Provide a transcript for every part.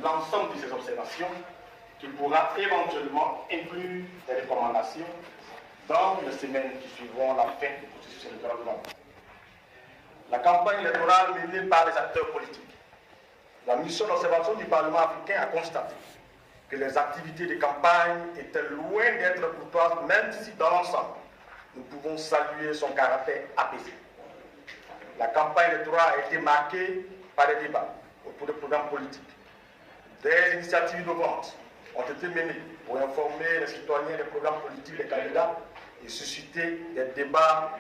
l'ensemble de ces observations qui pourra éventuellement inclure des recommandations dans les semaines qui suivront la fin du processus électoral de l'année. La campagne électorale menée par les acteurs politiques. La mission d'observation du Parlement africain a constaté que les activités de campagne étaient loin d'être courtoises, même si dans l'ensemble, nous pouvons saluer son caractère apaisé. La campagne électorale a été marquée par des débats autour des programmes politiques. Des initiatives innovantes ont été menées pour informer les citoyens des programmes politiques des candidats et susciter des débats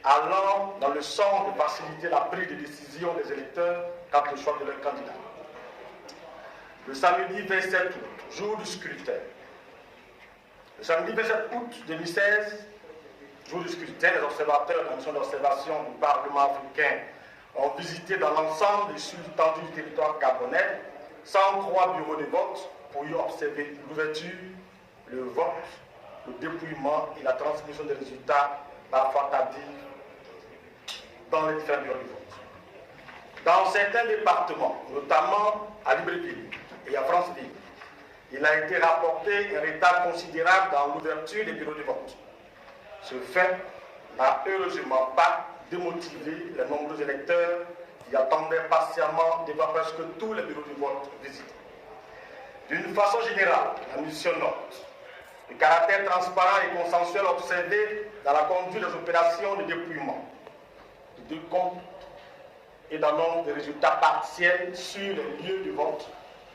allant dans le sens de faciliter la prise de décision des électeurs quant au choix de leurs candidats. Le samedi 27 août, jour du scrutin. Le samedi 27 août 2016, jour du scrutin, les observateurs de la mission d'observation du Parlement africain ont visité dans l'ensemble des sous-étendues du territoire gabonais 103 bureaux de vote pour y observer l'ouverture, le vote, le dépouillement et la transmission des résultats parfois tardifs dans les différents bureaux de vote. Dans certains départements, notamment à Libreville et à Franceville, il a été rapporté un retard considérable dans l'ouverture des bureaux de vote. Ce fait n'a heureusement pas démotivé les nombreux électeurs qui attendaient patiemment de voir presque tous les bureaux de vote visités. D'une façon générale, la mission note le caractère transparent et consensuel observé dans la conduite des opérations de dépouillement, de compte et d'annonce des résultats partiels sur les lieux de vote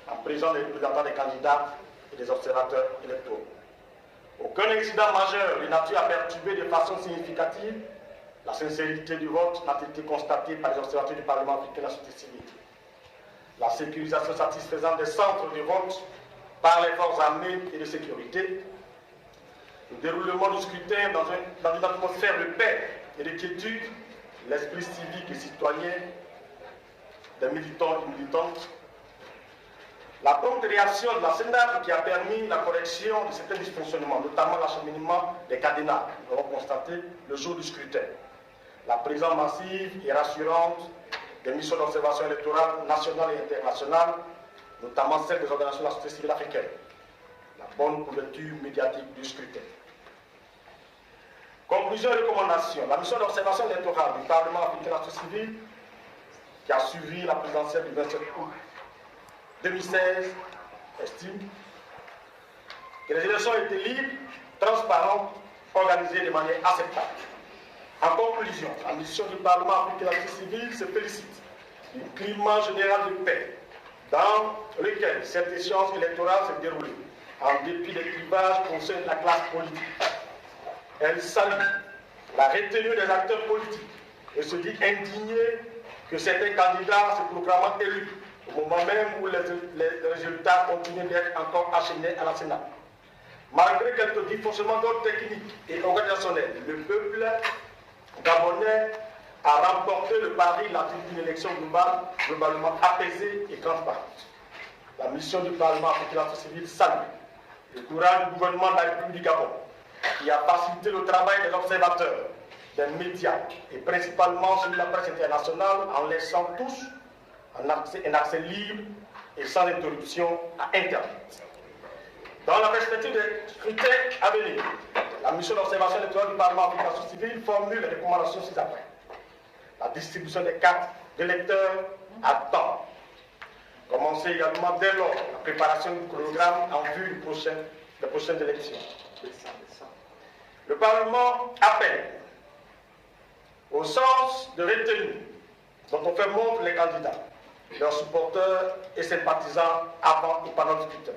en présence des représentants des candidats et des observateurs électoraux. Aucun incident majeur de nature à perturber de façon significative la sincérité du vote n'a été constatée par les observateurs du Parlement africain et de la société civile. La sécurisation satisfaisante des centres de vote par les forces armées et de sécurité, le déroulement du scrutin dans une atmosphère de paix et de quiétude, l'esprit civique et citoyen des militants et militantes, la prompte réaction de la CENAP qui a permis la correction de certains dysfonctionnements, notamment l'acheminement des cadenas, nous l'avons constaté le jour du scrutin, la présence massive et rassurante des missions d'observation électorale nationales et internationales, notamment celles des organisations de la société civile africaine, la bonne couverture médiatique du scrutin. Conclusion et recommandation. La mission d'observation électorale du Parlement africain et de la société civile, qui a suivi la présidentielle du 27 août 2016, estime que les élections ont été libres, transparentes, organisées de manière acceptable. En conclusion, la mission du Parlement africain et de la société civile se félicite du climat général de paix dans lequel cette échéance électorale s'est déroulée, en dépit des clivages au sein de la classe politique. Elle salue la retenue des acteurs politiques et se dit indignée que certains candidats se proclamant élus au moment même où les résultats continuent d'être encore acheminés à la Sénat. Malgré quelques dysfonctionnements d'ordre technique et organisationnel, le peuple gabonais a remporté le pari d'une élection globalement apaisée et transparente. La mission du Parlement africain et de la société civile salue le courage du gouvernement de la République du Gabon, qui a facilité le travail des observateurs, des médias et principalement celui de la presse internationale en laissant tous un accès libre et sans interruption à Internet. Dans la perspective des scrutins à venir, la mission d'observation électorale du Parlement africain et de la société civile formule les recommandations ci-après. La distribution des cartes d'électeurs à temps. Commencer également dès lors la préparation du chronogramme en vue des prochaines élections. Le Parlement appelle au sens de retenue dont on fait montre les candidats, leurs supporters et sympathisants avant et pendant le scrutin.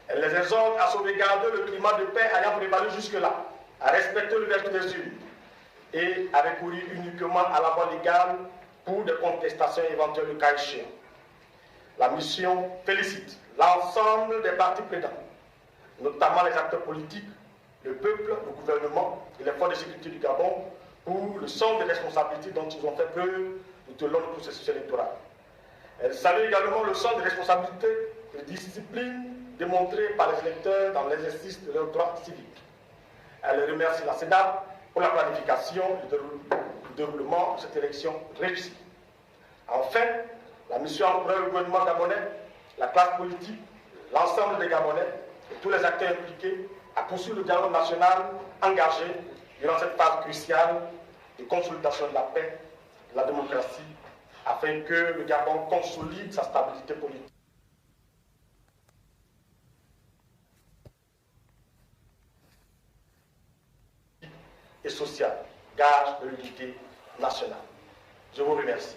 Elle les exhorte à sauvegarder le climat de paix ayant prévalu jusque-là, à respecter l'ouverture des urnes et à recourir uniquement à la voie légale pour des contestations éventuelles le cas échéant. La mission félicite l'ensemble des partis prenants, notamment les acteurs politiques, le peuple, le gouvernement et les forces de sécurité du Gabon pour le sens des responsabilités dont ils ont fait preuve tout au long du processus électoral. Elle salue également le sens des responsabilités et de discipline démontrées par les électeurs dans l'exercice de leurs droits civiques. Elle remercie la CENAP pour la planification et le déroulement de cette élection réussie. Enfin, la mission encourage le gouvernement gabonais la classe politique, l'ensemble des Gabonais et tous les acteurs impliqués à poursuivre le dialogue national engagé durant cette phase cruciale de consolidation de la paix, de la démocratie, afin que le Gabon consolide sa stabilité politique et sociale, gage de l'unité nationale. Je vous remercie.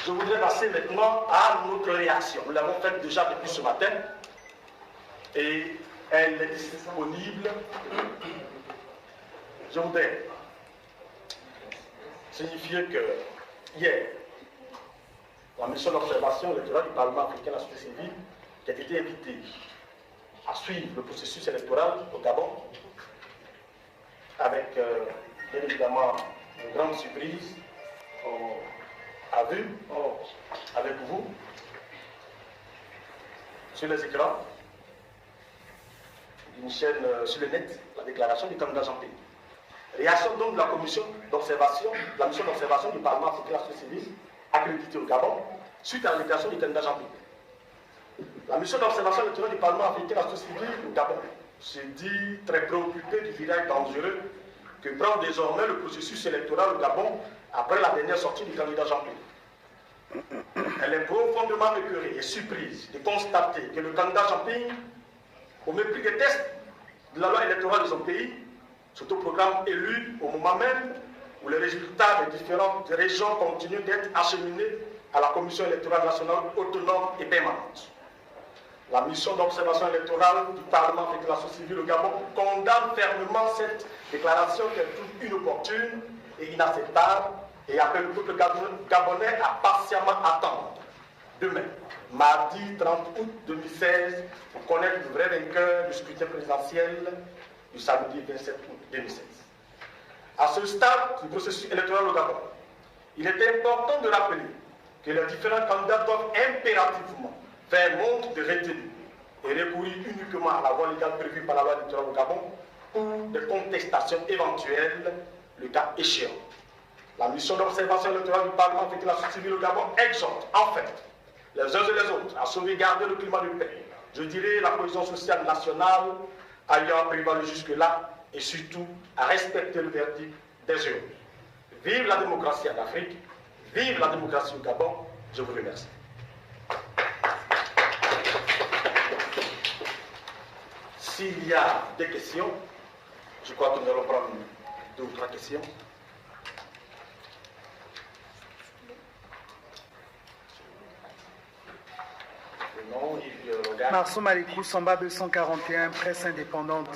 Je voudrais passer maintenant à notre réaction. Nous l'avons faite déjà depuis ce matin et elle est disponible. Je voudrais signifier que hier, la mission d'observation électorale du Parlement africain, la société civile, qui a été invitée à suivre le processus électoral au Gabon, avec bien évidemment une grande surprise, a vu avec vous sur les écrans d'une chaîne sur le net la déclaration du candidat Jean-Pierre. Réaction donc de la commission d'observation, la mission d'observation du Parlement africain, la société civile, accréditée au Gabon, suite à la déclaration du candidat Jean-Pierre. La mission d'observation électorale du Parlement africain, la société civile au Gabon, se dit très préoccupée du virage dangereux que prend désormais le processus électoral au Gabon après la dernière sortie du candidat Jean-Pierre. Elle est profondément écœurée et surprise de constater que le candidat Jean-Pierre, au mépris des tests de la loi électorale de son pays, s'autoproclame élu au moment même où les résultats des différentes régions continuent d'être acheminés à la Commission électorale nationale autonome et permanente. La mission d'observation électorale du Parlement africain de la société civile au Gabon condamne fermement cette déclaration qu'elle trouve inopportune et inacceptable et appelle le peuple gabonais à patiemment attendre demain, mardi 30 août 2016, pour connaître le vrai vainqueur du scrutin présidentiel du samedi 27 août 2016. À ce stade du processus électoral au Gabon, il est important de rappeler que les différents candidats doivent impérativement faire montre de retenue et recourir uniquement à la voie légale prévue par la loi électorale au Gabon pour des contestations éventuelles, le cas échéant. La mission d'observation électorale du Parlement africain de la société civile au Gabon exhorte en fait les uns et les autres à sauvegarder le climat de paix, je dirais la cohésion sociale nationale ayant prévalu jusque-là et surtout à respecter le verdict des urnes. Vive la démocratie en Afrique, vive la démocratie au Gabon, je vous remercie. S'il y a des questions, je crois que nous allons prendre 2 ou 3 questions. Marceau Malikou, Samba 241, presse indépendante.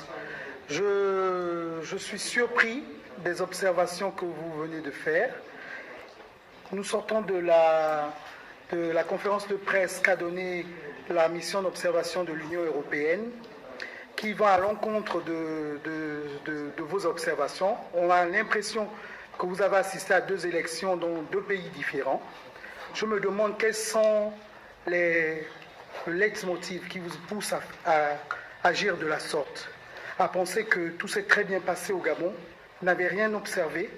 Je suis surpris des observations que vous venez de faire. Nous sortons de la conférence de presse qu'a donnée la mission d'observation de l'Union européenne, qui va à l'encontre de vos observations. On a l'impression que vous avez assisté à 2 élections dans 2 pays différents. Je me demande quels sont les leitmotiv qui vous pousse à agir de la sorte, à penser que tout s'est très bien passé au Gabon, vous n'avez rien observé.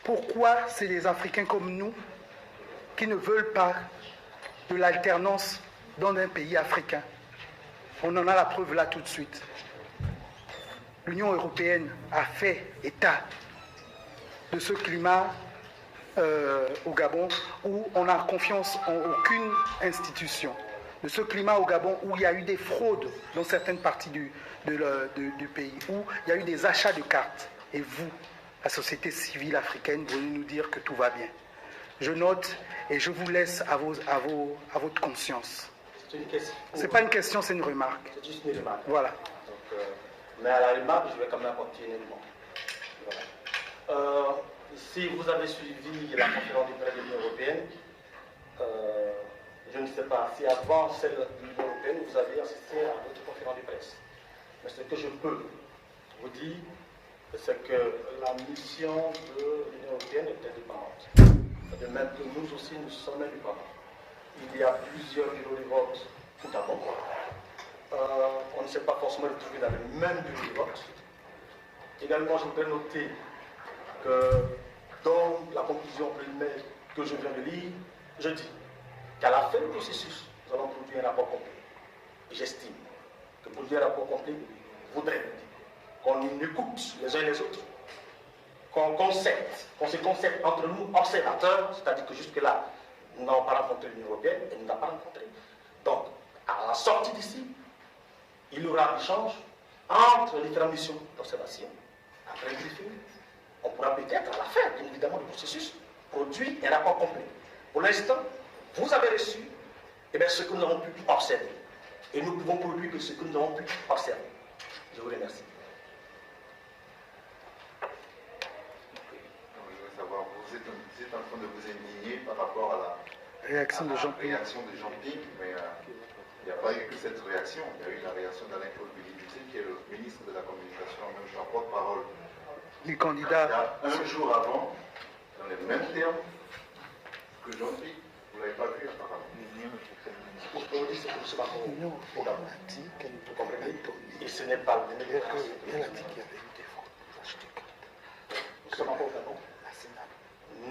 Pourquoi c'est les Africains comme nous qui ne veulent pas de l'alternance dans un pays africain? On en a la preuve là tout de suite. L'Union européenne a fait état de ce climat au Gabon où on n'a confiance en aucune institution. De ce climat au Gabon où il y a eu des fraudes dans certaines parties du pays, où il y a eu des achats de cartes. Et vous, la société civile africaine, venez nous dire que tout va bien. Je note et je vous laisse à votre conscience. C'est une question. C'est pas une question, c'est une remarque. C'est juste une remarque. Voilà. Donc, mais à la remarque, je vais quand même apporter une remarque. Voilà. Si vous avez suivi la conférence du presse de l'Union européenne, je ne sais pas si avant celle de l'Union européenne, vous avez assisté à d'autres conférences de presse. Mais ce que je peux vous dire, c'est que la mission de l'Union européenne est indépendante. De même que nous aussi, nous sommes indépendants. Il y a plusieurs bureaux de vote au Gabon. On ne s'est pas forcément retrouvé dans le même bureau de vote. Également, je voudrais noter que dans la conclusion préliminaire que je viens de lire, je dis qu'à la fin du processus, nous allons produire un rapport complet. Et j'estime que produire un rapport complet voudrait qu'on écoute les uns les autres, qu'on se concerte entre nous, observateurs, c'est-à-dire que jusque-là, nous n'avons pas rencontré l'Union européenne et nous n'avons pas rencontré. Donc, à la sortie d'ici, il y aura un échange entre les différentes missions d'observation. Après le briefing, on pourra peut-être, à la fin, bien évidemment, du processus, produire un rapport complet. Pour l'instant, vous avez reçu ce que nous avons pu observer. Et nous pouvons produire que ce que nous avons pu observer. Je vous remercie. Vous êtes en train de vous indigner par rapport à la réaction de Jean-Pierre. Mais il n'y a pas eu que cette réaction. Il y a eu la réaction d'Alain-Claude Bilibuté, qui est le ministre de la Communication, même je porte-parole. Les candidats. Il y a un jour avant, dans les mêmes termes que Jean-Pierre, vous ne l'avez pas vu apparemment. Et ce n'est pas le même. Nous sommes encore Gabon.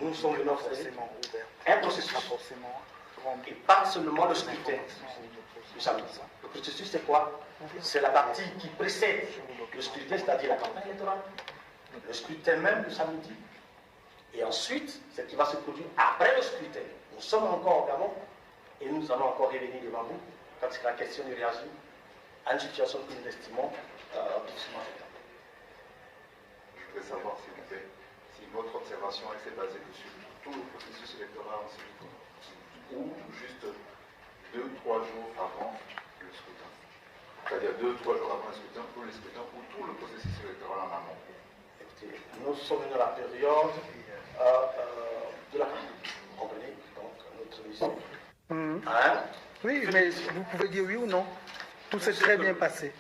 Nous sommes venus forcément un processus. Et pas seulement le scrutin du samedi. Le processus, c'est quoi? C'est la partie qui précède le scrutin, c'est-à-dire la campagne électorale. Le scrutin même du samedi. Et ensuite, ce qui va se produire après le scrutin. Nous sommes encore au Gabon et nous allons encore revenir devant vous quand il sera question de réagir à une situation que nous estimons difficilement acceptable. Je voudrais savoir, s'il vous plaît, si votre observation s'est basée sur tout le processus électoral ensuite ou juste 2-3 jours avant le scrutin. C'est-à-dire 2-3 jours avant le scrutin, pour le scrutin, ou tout le processus électoral en amont. Écoutez, nous sommes dans la période de la campagne. Vous comprenez? Donc, notre mission. Hein? Oui, mais vous pouvez dire oui ou non. Tout s'est très bien passé.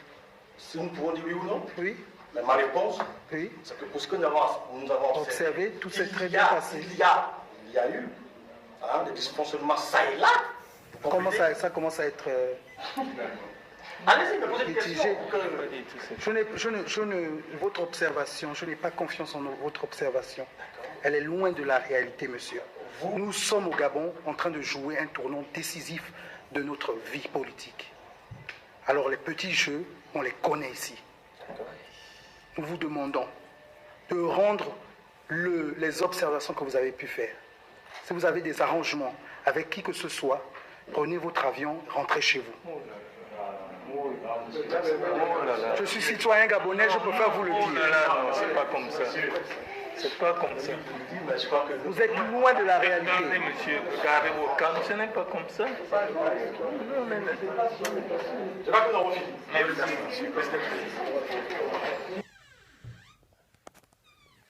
Si nous pouvons dire oui ou non? Oui. Mais ma réponse, oui, c'est que pour ce que nous avons observé, tout s'est très bien passé. Il y a eu des dysfonctionnements ça et là. Ça commence à être allez-y, me posez des questions. Votre observation, je n'ai pas confiance en votre observation. Elle est loin de la réalité, monsieur. Nous sommes au Gabon en train de jouer un tournant décisif de notre vie politique. Alors les petits jeux, on les connaît ici. Nous vous demandons de rendre les observations que vous avez pu faire. Si vous avez des arrangements avec qui que ce soit, prenez votre avion, rentrez chez vous. Je suis citoyen gabonais, je préfère vous le dire. C'est pas comme ça. C'est pas comme ça. Vous êtes loin de la réalité. Attendez, monsieur, regardez vos calmes, ce n'est pas comme ça. Je crois que nous avons fini.